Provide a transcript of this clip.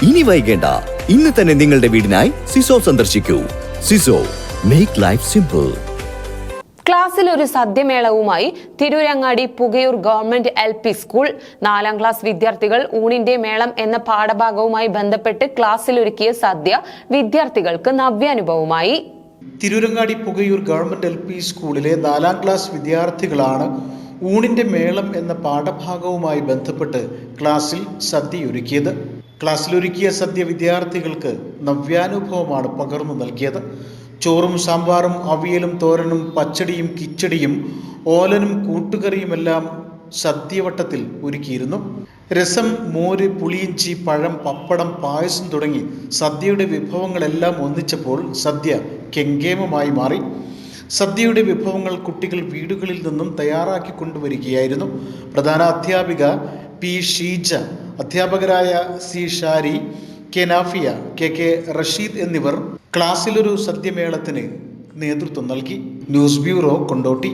ഇനി വൈകേണ്ട, ഇന്ന് തന്നെ നിങ്ങളുടെ വീടിനായി സിസോ സന്ദർശിക്കൂ. Siso, make life simple. ക്ലാസ്സിൽ ഒരു സദ്യമേളവുമായി Tirurangadi Pukayoor government LP school 4ാം ക്ലാസ് വിദ്യാർത്ഥികൾ ഊണിന്റെ മേളം എന്ന പാഠഭാഗവുമായി ബന്ധപ്പെട്ട് ക്ലാസ്സിലൊരുക്കിയ സദ്യ വിദ്യാർത്ഥികൾക്ക് നവ്യാനുഭവമായി. തിരൂരങ്ങാടി പുകയൂർ ഗവൺമെന്റ് LP സ്കൂളിലെ 4ാം ക്ലാസ് വിദ്യാർത്ഥികളാണ് ഊണിന്റെ മേളം എന്ന പാഠഭാഗവുമായി ബന്ധപ്പെട്ട് ക്ലാസ്സിൽ സദ്യയൊരുക്കിയത്. ക്ലാസ്സിലൊരുക്കിയ സദ്യ വിദ്യാർത്ഥികൾക്ക് നവ്യാനുഭവമാണ് പകർന്നു നൽകിയത്. ചോറും സാമ്പാറും അവിയലും തോരനും പച്ചടിയും കിച്ചടിയും ഓലനും കൂട്ടുകറിയുമെല്ലാം സദ്യവട്ടത്തിൽ ഒരുക്കിയിരുന്നു. രസം, മോര്, പുളിയിഞ്ചി, പഴം, പപ്പടം, പായസം തുടങ്ങി സദ്യയുടെ വിഭവങ്ങളെല്ലാം ഒന്നിച്ചപ്പോൾ സദ്യ കെങ്കേമമായി മാറി. സദ്യയുടെ വിഭവങ്ങൾ കുട്ടികൾ വീടുകളിൽ നിന്നും തയ്യാറാക്കി കൊണ്ടുവരികയായിരുന്നു. പ്രധാന അധ്യാപിക P. ഷീജ, അധ്യാപകരായ C. ഷാരി, K. നാഫിയ, K. റഷീദ് എന്നിവർ ക്ലാസ്സിലൊരു സദ്യമേളത്തിന് നേതൃത്വം നൽകി. News bureau, Kondotty.